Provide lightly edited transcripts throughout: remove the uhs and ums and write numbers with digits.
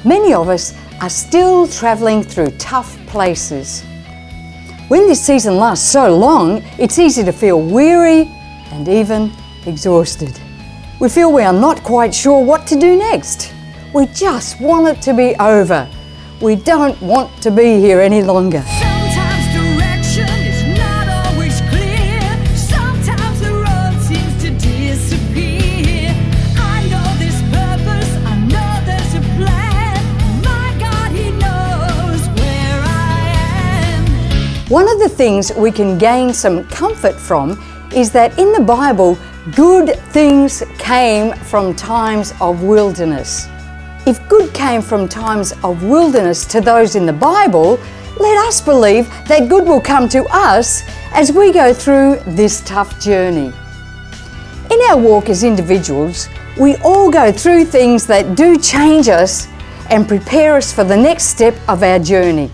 Many of us are still travelling through tough places. When this season lasts so long, it's easy to feel weary and even exhausted. We feel we are not quite sure what to do next. We just want it to be over. We don't want to be here any longer. Sometimes direction is not always clear. Sometimes the road seems to disappear. I know this purpose, I know there's a plan. My God, He knows where I am. One of the things we can gain some comfort from is that in the Bible, good things came from times of wilderness. If good came from times of wilderness to those in the Bible, let us believe that good will come to us as we go through this tough journey. In our walk as individuals, we all go through things that do change us and prepare us for the next step of our journey.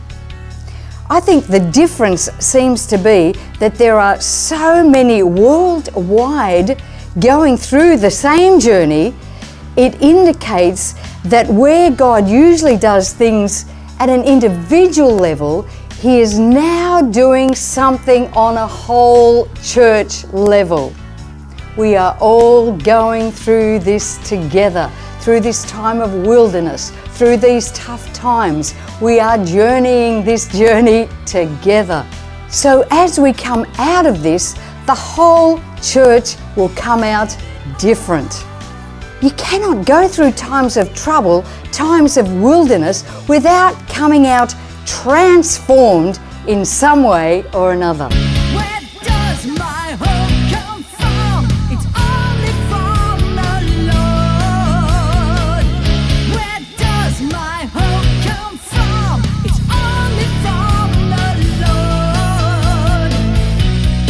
I think the difference seems to be that there are so many worldwide going through the same journey. It indicates that where God usually does things at an individual level, He is now doing something on a whole church level. We are all going through this together, through this time of wilderness, through these tough times. We are journeying this journey together. So as we come out of this, the whole church will come out different. You cannot go through times of trouble, times of wilderness, without coming out transformed in some way or another. Where does my hope come from? It's only from the Lord. Where does my hope come from? It's only from the Lord.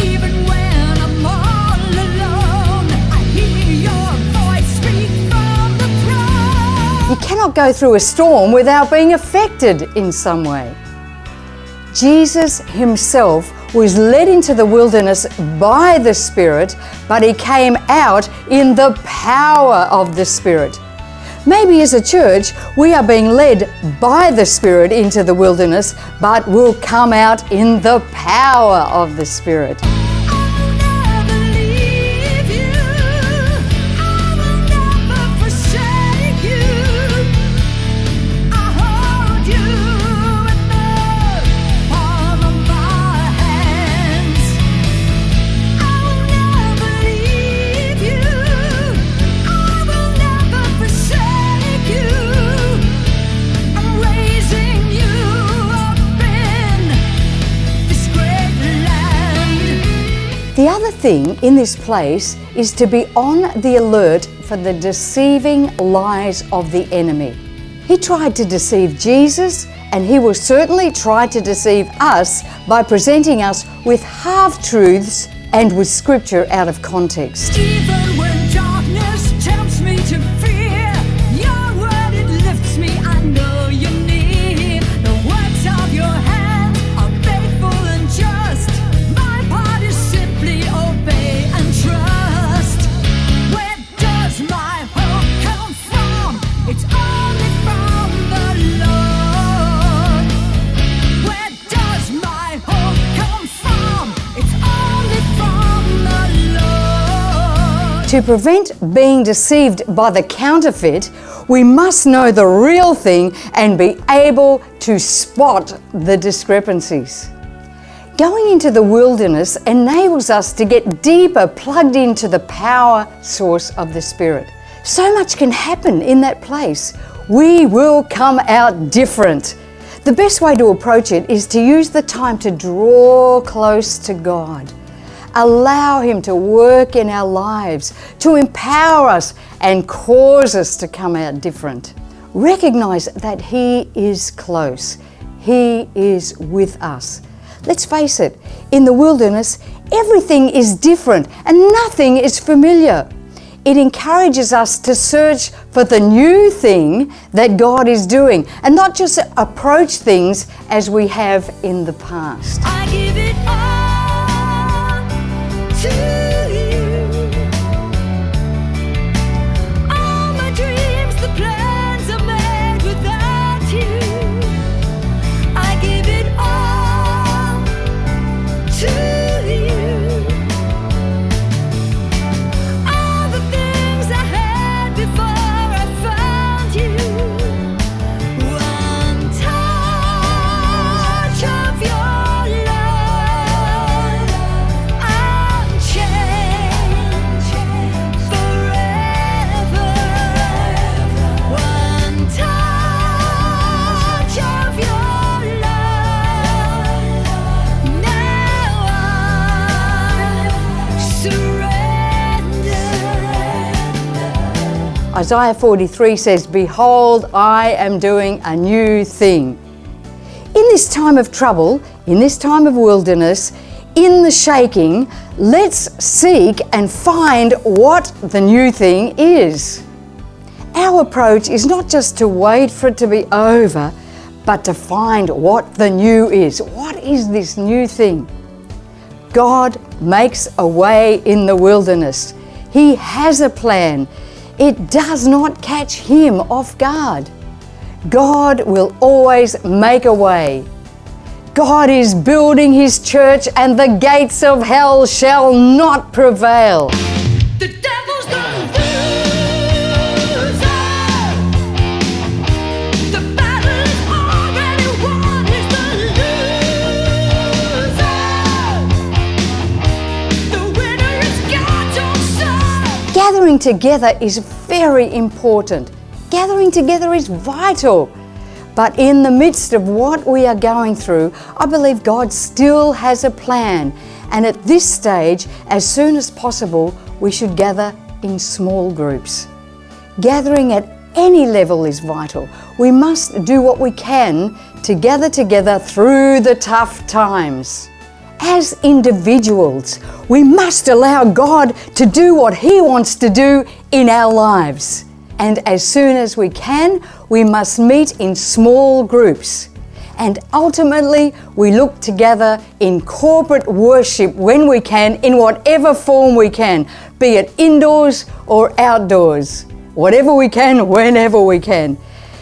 Even when I'm all alone, I hear your voice speak from the throne. You cannot go through a storm without being affected in some way. Jesus Himself was led into the wilderness by the Spirit, but He came out in the power of the Spirit. Maybe as a church, we are being led by the Spirit into the wilderness, but will come out in the power of the Spirit. I'll never leave you. I will never forsake you. I hold you in the palm of my hands. I will never leave you. I will never forsake you. I'm raising you up in this great land. The other thing in this place is to be on the alert for the deceiving lies of the enemy. He tried to deceive Jesus, and he will certainly try to deceive us by presenting us with half-truths and with scripture out of context. Even when darkness tempts me to fear, your word, it lifts me. I know you're near. The works of your hands are faithful and just. My part is simply obey and trust. Where does my hope come from? It's only from the Lord. Where does my hope come from? It's only from the Lord. To prevent being deceived by the counterfeit, we must know the real thing and be able to spot the discrepancies. Going into the wilderness enables us to get deeper plugged into the power source of the Spirit. So much can happen in that place. We will come out different. The best way to approach it is to use the time to draw close to God. Allow Him to work in our lives, to empower us and cause us to come out different. Recognize that He is close. He is with us. Let's face it, in the wilderness, everything is different and nothing is familiar. It encourages us to search for the new thing that God is doing and not just approach things as we have in the past. I give it all to you. All my dreams, the plans are made without Isaiah 43 says, "Behold, I am doing a new thing." In this time of trouble, in this time of wilderness, in the shaking, let's seek and find what the new thing is. Our approach is not just to wait for it to be over, but to find what the new is. What is this new thing? God makes a way in the wilderness. He has a plan. It does not catch Him off guard. God will always make a way. God is building His church, and the gates of hell shall not prevail. The devil's the loser. The battle is already won. He's the loser. The winner is God's own son. Gathering together is very important. Gathering together is vital. But in the midst of what we are going through, I believe God still has a plan. And at this stage, as soon as possible, we should gather in small groups. Gathering at any level is vital. We must do what we can to gather together through the tough times. As individuals, we must allow God to do what He wants to do in our lives. And as soon as we can, we must meet in small groups. And ultimately, we look together in corporate worship when we can, in whatever form we can, be it indoors or outdoors. Whatever we can, whenever we can.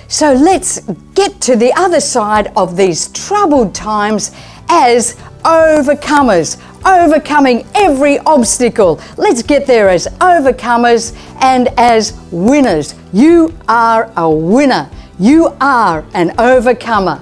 So let's get to the other side of these troubled times as overcomers, overcoming every obstacle. Let's get there as overcomers and as winners. You are a winner. You are an overcomer.